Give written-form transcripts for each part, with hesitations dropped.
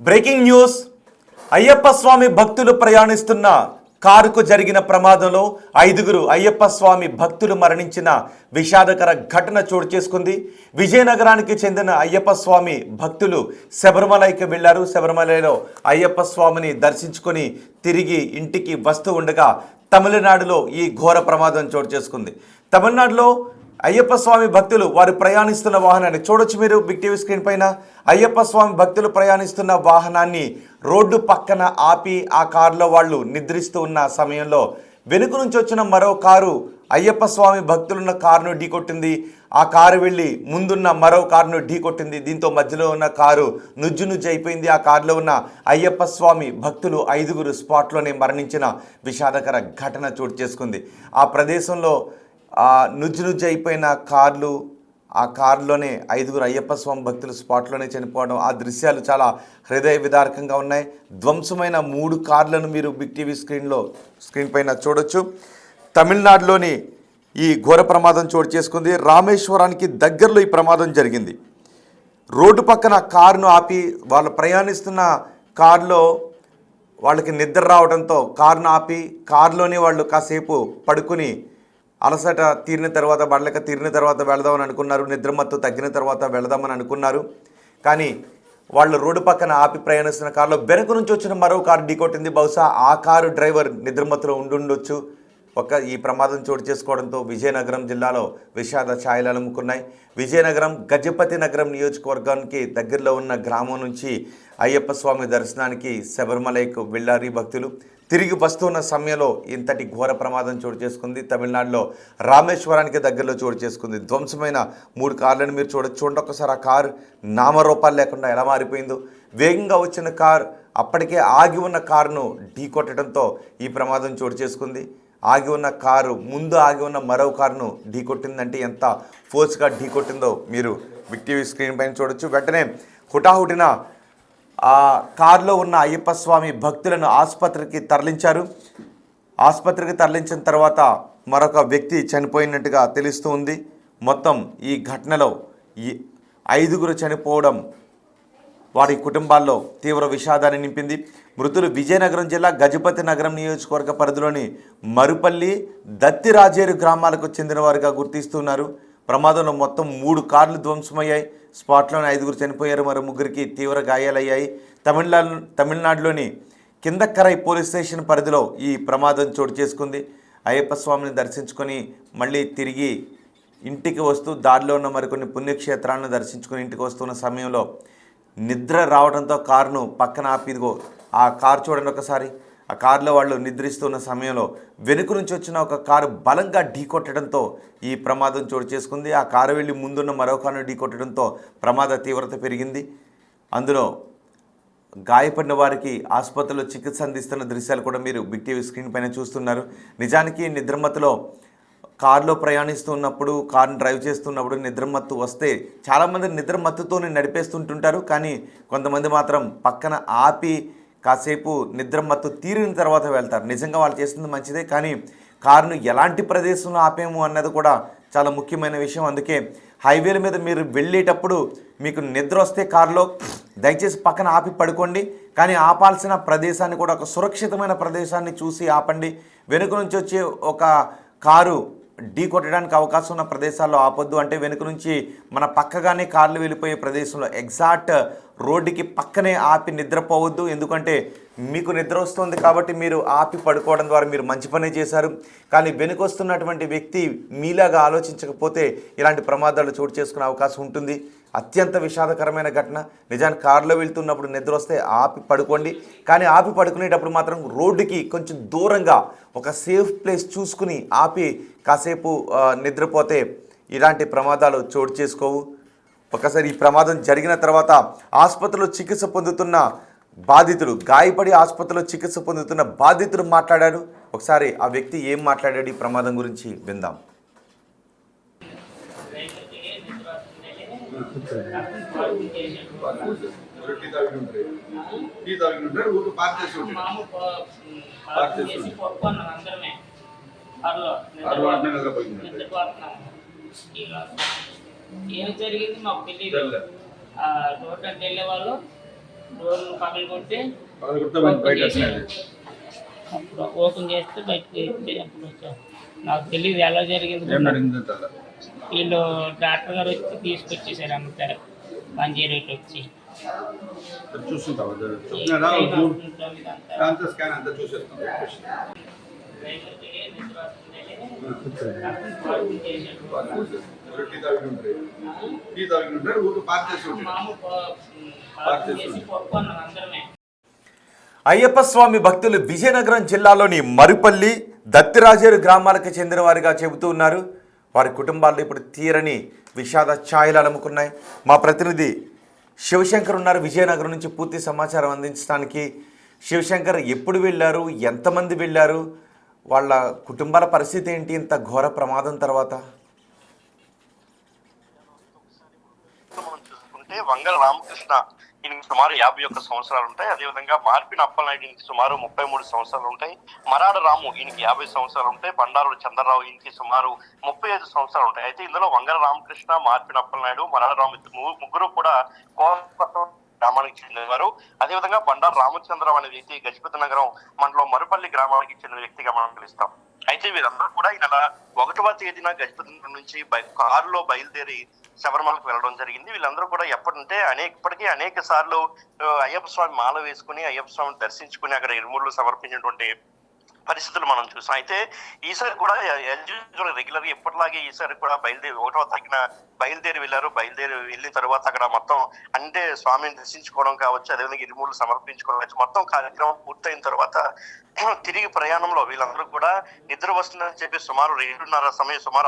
Breaking news. Ayyappa స్వామి భక్తులు ప్రయాణిస్తున్న కారుకు జరిగిన ప్రమాదంలో 5గురు అయ్యప్ప స్వామి భక్తులు మరణించిన విషాదకర ఘటన చోటు చేసుకుంది. విజయనగరానికి చెందిన అయ్యప్ప స్వామి భక్తులు శబరిమలైకి వెళ్లారు. శబరిమలలో అయ్యప్ప స్వామిని దర్శించుకొని తిరిగి ఇంటికి వస్తూ ఉండగా తమిళనాడులో ఈ ఘోర ప్రమాదం చోటు చేసుకుంది. తమిళనాడులో అయ్యప్ప స్వామి భక్తులు వారు ప్రయాణిస్తున్న వాహనాన్ని చూడొచ్చు మీరు బిగ్ టీవీ స్క్రీన్ పైన. అయ్యప్ప స్వామి భక్తులు ప్రయాణిస్తున్న వాహనాన్ని రోడ్డు పక్కన ఆపి ఆ కారులో వాళ్ళు నిద్రిస్తూ ఉన్న సమయంలో వెనుక నుంచి వచ్చిన మరో కారు అయ్యప్ప స్వామి భక్తులున్న కారును ఢీకొట్టింది. ఆ కారు వెళ్ళి ముందున్న మరో కారును ఢీకొట్టింది. దీంతో మధ్యలో ఉన్న కారు నుజ్జు అయిపోయింది. ఆ కారులో ఉన్న అయ్యప్ప స్వామి భక్తులు 5గురు స్పాట్లోనే మరణించిన విషాదకర ఘటన చోటు చేసుకుంది. ఆ ప్రదేశంలో నుజ్జు అయిపోయిన కార్లు, ఆ కారులోనే 5గురు అయ్యప్ప స్వామి భక్తులు స్పాట్లోనే చనిపోవడం, ఆ దృశ్యాలు చాలా హృదయ విదారకంగా ఉన్నాయి. ధ్వంసమైన 3 కార్లను మీరు బిగ్ టీవీ స్క్రీన్ పైన చూడొచ్చు. తమిళనాడులోని ఈ ఘోర ప్రమాదం చోటు చేసుకుంది. రామేశ్వరానికి దగ్గరలో ఈ ప్రమాదం జరిగింది. రోడ్డు పక్కన కారును ఆపి వాళ్ళు ప్రయాణిస్తున్న కారులో వాళ్ళకి నిద్ర రావడంతో కారును ఆపి కారులోనే వాళ్ళు కాసేపు పడుకుని అలసట తీరిన తర్వాత బడలేక తీరిన తర్వాత వెళదామని అనుకున్నారు. నిద్రమత్తు తగ్గిన తర్వాత వెళదామని అనుకున్నారు. కానీ వాళ్ళు రోడ్డు పక్కన ఆపి ప్రయాణిస్తున్న కారులో వెనుక నుంచి వచ్చిన మరో కారు ఢీకొట్టింది. బహుశా ఆ కారు డ్రైవర్ నిద్రమత్తులో ఉండుండొచ్చు. ఈ ప్రమాదం చోటు చేసుకోవడంతో విజయనగరం జిల్లాలో విషాద ఛాయలు అలుముకున్నాయి. విజయనగరం గజపతి నగరం నియోజకవర్గానికి దగ్గరలో ఉన్న గ్రామం నుంచి అయ్యప్ప స్వామి దర్శనానికి శబరిమలైకు వెళ్ళారు ఈ భక్తులు. తిరిగి వస్తున్న సమయంలో ఇంతటి ఘోర ప్రమాదం చోటు చేసుకుంది. తమిళనాడులో రామేశ్వరానికి దగ్గరలో చోటు చేసుకుంది. ధ్వంసమైన 3 కార్లను మీరు చూడండి ఒకసారి. ఆ కారు నామరూపాలు లేకుండా ఎలా మారిపోయిందో. వేగంగా వచ్చిన కారు అప్పటికే ఆగి ఉన్న కారును ఢీకొట్టడంతో ఈ ప్రమాదం చోటు చేసుకుంది. ఆగి ఉన్న కారు ముందు ఆగి ఉన్న మరో కారును ఢీకొట్టిందంటే ఎంత ఫోర్స్గా ఢీకొట్టిందో మీరు బిగ్ టీవీ స్క్రీన్ పైన చూడొచ్చు. వెంటనే హుటాహుటిన ఆ కారులో ఉన్న అయ్యప్ప స్వామి భక్తులను ఆసుపత్రికి తరలించారు. ఆసుపత్రికి తరలించిన తర్వాత మరొక వ్యక్తి చనిపోయినట్టుగా తెలుస్తూ ఉంది. మొత్తం ఈ ఘటనలో ఈ 5గురు చనిపోవడం వారి కుటుంబాల్లో తీవ్ర విషాదాన్ని నింపింది. మృతులు విజయనగరం జిల్లా గజపతి నగరం నియోజకవర్గ పరిధిలోని మరుపల్లి, దత్తిరాజేరు గ్రామాలకు చెందిన వారిగా గుర్తిస్తున్నారు. ప్రమాదంలో మొత్తం 3 కార్లు ధ్వంసమయ్యాయి. స్పాట్లోనే 5గురు చనిపోయారు. మరో 3గురికి తీవ్ర గాయాలయ్యాయి. తమిళనాడులోని కిందక్కరై పోలీస్ స్టేషన్ పరిధిలో ఈ ప్రమాదం చోటు చేసుకుంది. అయ్యప్ప స్వామిని దర్శించుకొని మళ్ళీ తిరిగి ఇంటికి వస్తూ దారిలో ఉన్న మరికొన్ని పుణ్యక్షేత్రాలను దర్శించుకొని ఇంటికి వస్తున్న సమయంలో నిద్ర రావడంతో కారును పక్కన ఆపిదిగో ఆ కారు చూడండి ఒకసారి. ఆ కారులో వాళ్ళు నిద్రిస్తున్న సమయంలో వెనుక నుంచి వచ్చిన ఒక కారు బలంగా ఢీకొట్టడంతో ఈ ప్రమాదం చోటు చేసుకుంది. ఆ కారు వెళ్ళి ముందున్న మరో కారును ఢీకొట్టడంతో ప్రమాద తీవ్రత పెరిగింది. అందులో గాయపడిన వారికి ఆసుపత్రిలో చికిత్స అందిస్తున్న దృశ్యాలు కూడా మీరు బిగ్ టీవీ స్క్రీన్ పైన చూస్తున్నారు. నిజానికి నిద్రమత్తులో కారులో ప్రయాణిస్తున్నప్పుడు, కారుని డ్రైవ్ చేస్తున్నప్పుడు నిద్రమత్తు వస్తే చాలామంది నిద్రమత్తుతోనే నడిపేస్తుంటుంటారు. కానీ కొంతమంది మాత్రం పక్కన ఆపి కాసేపు నిద్రమత్తు తీరిన తర్వాత వెళ్తారు. నిజంగా వాళ్ళు చేస్తుంది మంచిదే, కానీ కారును ఎలాంటి ప్రదేశంలో ఆపేము అన్నది కూడా చాలా ముఖ్యమైన విషయం. అందుకే హైవేల మీద మీరు వెళ్ళేటప్పుడు మీకు నిద్ర వస్తే కారులో దయచేసి పక్కన ఆపి పడుకోండి. కానీ ఆపాల్సిన ప్రదేశాన్ని కూడా ఒక సురక్షితమైన ప్రదేశాన్ని చూసి ఆపండి. వెనుక నుంచి వచ్చే ఒక కారు ఢీ కొట్టడానికి అవకాశం ఉన్న ప్రదేశాల్లో ఆపొద్దు. అంటే వెనుక నుంచి మన పక్కగానే కార్లు వెళ్ళిపోయే ప్రదేశంలో ఎగ్జాక్ట్ రోడ్డుకి పక్కనే ఆపి నిద్రపోవద్దు. ఎందుకంటే మీకు నిద్ర వస్తుంది కాబట్టి మీరు ఆపి పడుకోవడం ద్వారా మీరు మంచి పనే చేశారు. కానీ వెనుకొస్తున్నటువంటి వ్యక్తి మీలాగా ఆలోచించకపోతే ఇలాంటి ప్రమాదాలు చోటు చేసుకునే అవకాశం ఉంటుంది. అత్యంత విషాదకరమైన ఘటన. నిజానికి కారులో వెళ్తున్నప్పుడు నిద్ర వస్తే ఆపి పడుకోండి. కానీ ఆపి పడుకునేటప్పుడు మాత్రం రోడ్డుకి కొంచెం దూరంగా ఒక సేఫ్ ప్లేస్ చూసుకుని ఆపి కాసేపు నిద్రపోతే ఇలాంటి ప్రమాదాలు చోటు చేసుకోవు. ఒకసారి ఈ ప్రమాదం జరిగిన తర్వాత ఆసుపత్రిలో చికిత్స పొందుతున్న బాధితులు, గాయపడి ఆసుపత్రిలో చికిత్స పొందుతున్న బాధితులు మాట్లాడారు. ఒకసారి ఆ వ్యక్తి ఏం మాట్లాడాడు ఈ ప్రమాదం గురించి విందాం. ఏం జరిగింది మాకు తెలియదు. రోడ్ అంటే వెళ్ళే వాళ్ళు డోర్లు పగలు కొట్టి అప్పుడు ఓపెన్ చేస్తే బయటకు ఇస్తే అప్పుడు వచ్చారు. నాకు తెలియదు ఎలా జరిగింది. వీళ్ళు డాక్టర్ గారు వచ్చి తీసుకొచ్చేసారు అంతా మంజీరేట్ వచ్చి అయ్యప్ప స్వామి భక్తులు విజయనగరం జిల్లాలోని మరుపల్లి దత్తిరాజేరు గ్రామాలకు చెందిన వారిగా చెబుతూ ఉన్నారు. వారి కుటుంబాల్లో ఇప్పుడు తీరని విషాద ఛాయలు అలుముకున్నాయి. మా ప్రతినిధి శివశంకర్ ఉన్నారు విజయనగరం నుంచి పూర్తి సమాచారం అందించడానికి. శివశంకర్, ఎప్పుడు వెళ్ళారు, ఎంతమంది వెళ్ళారు, వాళ్ళ కుటుంబాల పరిస్థితి ఏంటి ఇంత ఘోర ప్రమాదం తర్వాత? చూసుకుంటే వంగల రామకృష్ణ ఈయనకి సుమారు 51 సంవత్సరాలు ఉంటాయి. అదేవిధంగా మార్పిన అప్పలనాయుడు ఈయనకి సుమారు 33 సంవత్సరాలు ఉంటాయి. మరాడ రాము ఈయనకి 50 సంవత్సరాలు ఉంటాయి. బండారు చంద్రరావు ఈయనకి సుమారు 35 సంవత్సరాలు ఉంటాయి. అయితే ఇందులో వంగల రామకృష్ణ, మార్పిన అప్పలనాయుడు, మరాడ రాము ముగ్గురు కూడా గ్రామానికి చెందినవారు. అదేవిధంగా బండారు రామచంద్రరావు అనే వ్యక్తి గజపతి నగరం మండలం మరుపల్లి గ్రామానికి చెందిన వ్యక్తిగా మనం పిలుస్తాం. అయితే వీరందరూ కూడా ఈ నెల 1వ తేదీన గజపతి నగరం నుంచి కారులో బయలుదేరి శబరిమలకు వెళ్ళడం జరిగింది. వీళ్ళందరూ కూడా ఇప్పటికీ అనేక సార్లు అయ్యప్ప స్వామి మాల వేసుకుని అయ్యప్ప స్వామిని దర్శించుకుని అక్కడ ఇరుముళ్ళు సమర్పించినటువంటి పరిస్థితులు మనం చూసాం. అయితే ఈసారి కూడా రెగ్యులర్ ఎప్పటిలాగే ఈసారి కూడా 1వ తారీఖున బయలుదేరి వెళ్ళిన తర్వాత అక్కడ మొత్తం అంటే స్వామిని దర్శించుకోవడం కావచ్చు, అదేవిధంగా ఇరుముళ్ళు సమర్పించుకోవడం కావచ్చు, మొత్తం కార్యక్రమం పూర్తయిన తర్వాత తిరిగి ప్రయాణంలో వీళ్ళందరూ కూడా నిద్ర వస్తుందని చెప్పి సుమారు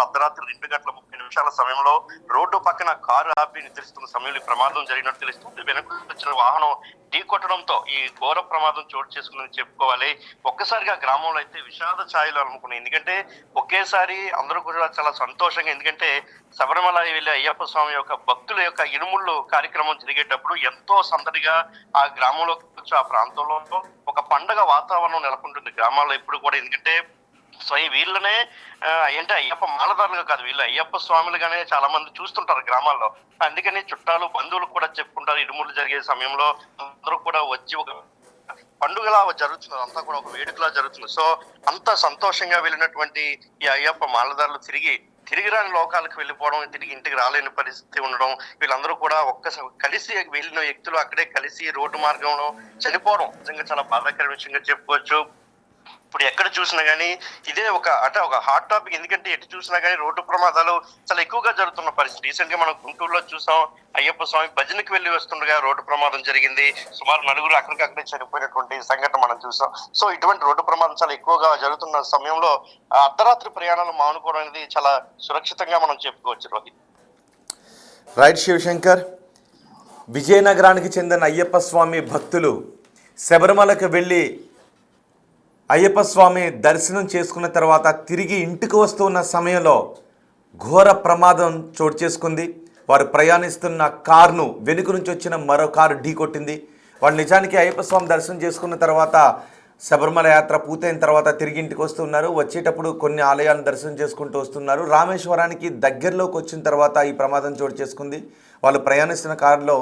అర్ధరాత్రి 2:30 సమయంలో రోడ్డు పక్కన కారు ఆపి నిద్రిస్తున్న సమయంలో ఈ ప్రమాదం జరిగినట్టు తెలుస్తుంది. వెనక వచ్చిన వాహనం ఢీకొట్టడంతో ఈ ఘోర ప్రమాదం చోటు చేసుకుందని చెప్పుకోవాలి. ఒక్కసారిగా గ్రామంలో అయితే విషాద ఛాయలు అనుకున్నాయి. ఎందుకంటే ఒకేసారి అందరూ కూడా చాలా సంతోషంగా, ఎందుకంటే శబరిమల వెళ్ళే అయ్యప్ప స్వామి యొక్క భక్తుల యొక్క ఇరుముళ్ళు కార్యక్రమం జరిగేటప్పుడు ఎంతో సందడిగా ఆ గ్రామంలో ఆ ప్రాంతంలో ఒక పండగ వాతావరణం నెలకొంటుంది గ్రామాల్లో ఎప్పుడు కూడా. ఎందుకంటే స్వయం వీళ్ళనే అంటే అయ్యప్ప మాలదారులుగా కాదు, వీళ్ళు అయ్యప్ప స్వాములుగానే చాలా మంది చూస్తుంటారు గ్రామాల్లో. అందుకని చుట్టాలు బంధువులు కూడా చెప్పుకుంటారు. ఇరుముళ్ళు జరిగే సమయంలో అందరూ కూడా వచ్చి ఒక పండుగలా జరుగుతుంది, అంతా కూడా ఒక వేడుకలా జరుగుతుంది. సో అంత సంతోషంగా వెళ్ళినటువంటి ఈ అయ్యప్ప మాలదారులు తిరిగి రాని లోకాలకు వెళ్ళిపోవడం, తిరిగి ఇంటికి రాలేని పరిస్థితి ఉండడం, వీళ్ళందరూ కూడా ఒక్కసారి కలిసి వెళ్ళిన వ్యక్తులు అక్కడే కలిసి రోడ్డు మార్గంలో చనిపోవడం నిజంగా చాలా బాధాకర విషయంగా చెప్పుకోవచ్చు. ఇప్పుడు ఎక్కడ చూసినా గానీ ఇదే ఒక హాట్ టాపిక్. ఎందుకంటే ఎటు చూసినా గానీ రోడ్డు ప్రమాదాలు చాలా ఎక్కువగా జరుగుతున్న పరిస్థితి. రీసెంట్ గా మనం గుంటూరులో చూసాం, అయ్యప్ప స్వామి భజనకి వెళ్లి వస్తుండగా రోడ్డు ప్రమాదం జరిగింది. సుమారు 4 అక్కడికక్కడే చనిపోయినటువంటి సంఘటన మనం చూసాం. సో ఇటువంటి రోడ్డు ప్రమాదం చాలా ఎక్కువగా జరుగుతున్న సమయంలో అర్ధరాత్రి ప్రయాణాలు మానుకోవడం అనేది చాలా సురక్షితంగా మనం చెప్పుకోవచ్చు. రోహిత్. రైట్ శివశంకర్, విజయనగరానికి చెందిన అయ్యప్ప స్వామి భక్తులు శబరిమలకు వెళ్ళి అయ్యప్ప స్వామి దర్శనం చేసుకున్న తర్వాత తిరిగి ఇంటికి వస్తున్న సమయంలో ఘోర ప్రమాదం చోటు చేసుకుంది. వారు ప్రయాణిస్తున్న కారును వెనుక నుంచి వచ్చిన మరో కారు ఢీకొట్టింది. వాళ్ళు నిజానికి అయ్యప్ప స్వామి దర్శనం చేసుకున్న తర్వాత శబరిమల యాత్ర పూర్తయిన తర్వాత తిరిగి ఇంటికి వస్తున్నారు. వచ్చేటప్పుడు కొన్ని ఆలయాలను దర్శనం చేసుకుంటూ వస్తున్నారు. రామేశ్వరానికి దగ్గరలోకి వచ్చిన తర్వాత ఈ ప్రమాదం చోటు చేసుకుంది. వాళ్ళు ప్రయాణిస్తున్న కారులో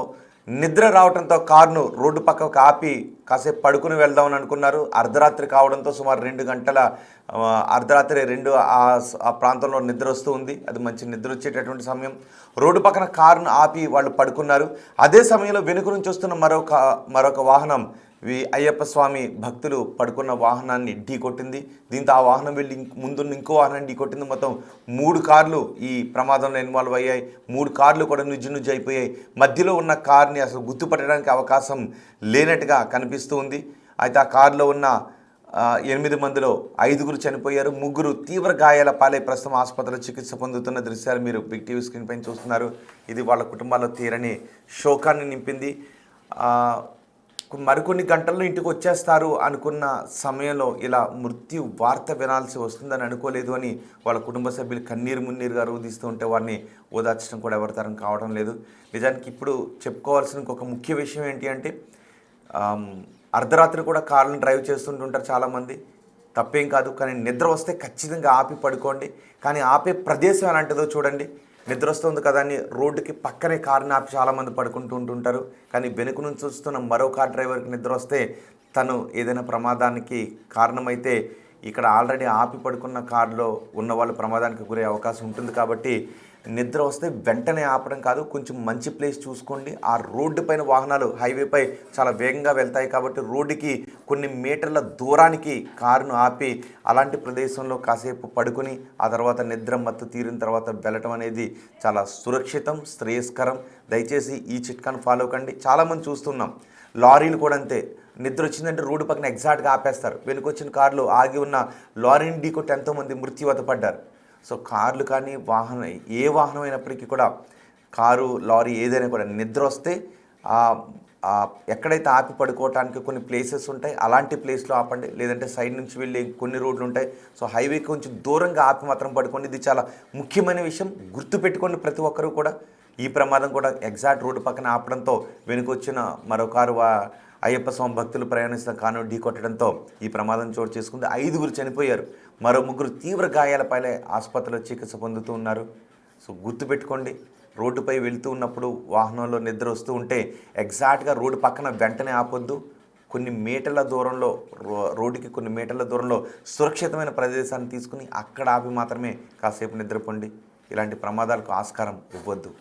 నిద్ర రావడంతో కారును రోడ్డు పక్కకు ఆపి కాసేపు పడుకుని వెళ్దామని అనుకున్నారు. అర్ధరాత్రి కావడంతో సుమారు 2 గంటల అర్ధరాత్రి ఆ ప్రాంతంలో నిద్ర వస్తూ ఉంది. అది మంచి నిద్ర వచ్చేటటువంటి సమయం. రోడ్డు పక్కన కారును ఆపి వాళ్ళు పడుకున్నారు. అదే సమయంలో వెనుక నుంచి వస్తున్న మరొక వాహనం అయ్యప్ప స్వామి భక్తులు పడుకున్న వాహనాన్ని ఢీకొట్టింది. దీంతో ఆ వాహనం వెళ్ళి ముందున్న ఇంకో వాహనాన్ని ఢీకొట్టింది. మొత్తం 3 కార్లు ఈ ప్రమాదంలో ఇన్వాల్వ్ అయ్యాయి. 3 కార్లు కూడా నుజ్జు అయిపోయాయి. మధ్యలో ఉన్న కార్ని అసలు గుర్తుపట్టడానికి అవకాశం లేనట్టుగా కనిపిస్తూ ఉంది. అయితే ఆ కారులో ఉన్న 8 మందిలో 5గురు చనిపోయారు. 3 తీవ్ర గాయాల పాలై ప్రస్తుతం ఆసుపత్రిలో చికిత్స పొందుతున్న దృశ్యాలు మీరు బిగ్ టీవీ స్క్రీన్ పైన చూస్తున్నారు. ఇది వాళ్ళ కుటుంబాల్లో తీరని శోకాన్ని నింపింది. మరికొన్ని గంటల్లో ఇంటికి వచ్చేస్తారు అనుకున్న సమయంలో ఇలా మృత్యు వార్త వినాల్సి వస్తుందని అనుకోలేదు అని వాళ్ళ కుటుంబ సభ్యులు కన్నీరు మున్నీరుగా రోధిస్తూ ఉంటే వారిని ఓదార్చడం కూడా ఎవరి తరం కావడం లేదు. నిజానికి ఇప్పుడు చెప్పుకోవాల్సిన ఇంకొక ముఖ్య విషయం ఏంటి అంటే అర్ధరాత్రి కూడా కార్లను డ్రైవ్ చేస్తుంటుంటారు చాలామంది. తప్పేం కాదు, కానీ నిద్ర వస్తే ఖచ్చితంగా ఆపి పడుకోండి. కానీ ఆపే ప్రదేశం ఎలాంటిదో చూడండి. నిద్ర వస్తుంది కదా అని రోడ్డుకి పక్కనే కారుని ఆపి చాలామంది పడుకుంటూ ఉంటుంటారు. కానీ వెనుక నుంచి వస్తున్న మరో కార్ డ్రైవర్కి నిద్ర వస్తే తను ఏదైనా ప్రమాదానికి కారణమైతే ఇక్కడ ఆల్రెడీ ఆపి పడుకున్న కారులో ఉన్న వాళ్ళు ప్రమాదానికి గురే అవకాశం ఉంటుంది. కాబట్టి నిద్ర వస్తే వెంటనే ఆపడం కాదు, కొంచెం మంచి ప్లేస్ చూసుకోండి. ఆ రోడ్డు పైన వాహనాలు హైవేపై చాలా వేగంగా వెళ్తాయి కాబట్టి రోడ్డుకి కొన్ని మీటర్ల దూరానికి కారును ఆపి అలాంటి ప్రదేశంలో కాసేపు పడుకొని ఆ తర్వాత నిద్ర మత్తు తీరిన తర్వాత వెళ్ళటం అనేది చాలా సురక్షితం, శ్రేయస్కరం. దయచేసి ఈ చిట్కాను ఫాలో కండి. చాలామంది చూస్తున్నాం, లారీలు కూడా అంతే. నిద్ర వచ్చిందంటే రోడ్డు పక్కన ఎగ్జాక్ట్గా ఆపేస్తారు. వెనుకొచ్చిన కార్లు ఆగి ఉన్న లారీని ఢీకొట్టి ఎంతోమంది మృత్యువత పడ్డారు. సో కార్లు కానీ ఏ వాహనం అయినప్పటికీ కూడా కారు, లారీ ఏదైనా కూడా నిద్ర వస్తే ఎక్కడైతే ఆపి పడుకోవటానికి కొన్ని ప్లేసెస్ ఉంటాయి అలాంటి ప్లేస్లో ఆపండి. లేదంటే సైడ్ నుంచి వెళ్ళే కొన్ని రోడ్లు ఉంటాయి. సో హైవేకి కొంచెం దూరంగా ఆపి మాత్రం పడుకోండి. ఇది చాలా ముఖ్యమైన విషయం, గుర్తుపెట్టుకోండి ప్రతి ఒక్కరూ కూడా. ఈ ప్రమాదం కూడా ఎగ్జాక్ట్ రోడ్డు పక్కన ఆపడంతో వెనుకొచ్చిన మరో కారు అయ్యప్ప స్వామి భక్తులు ప్రయాణిస్తున్న కారును ఢీకొట్టడంతో ఈ ప్రమాదం చోటు చేసుకుంది. 5 చనిపోయారు, మరో 3 తీవ్ర గాయాలపైనే ఆసుపత్రిలో చికిత్స పొందుతూ ఉన్నారు. సో గుర్తుపెట్టుకోండి, రోడ్డుపై వెళ్తూ ఉన్నప్పుడు వాహనంలో నిద్ర వస్తూ ఉంటే ఎగ్జాక్ట్గా రోడ్డు పక్కన వెంటనే ఆపొద్దు. కొన్ని మీటర్ల దూరంలో రోడ్డుకి కొన్ని మీటర్ల దూరంలో సురక్షితమైన ప్రదేశాన్ని తీసుకుని అక్కడ ఆపి మాత్రమే కాసేపు నిద్రపోండి. ఇలాంటి ప్రమాదాలకు ఆస్కారం ఇవ్వద్దు.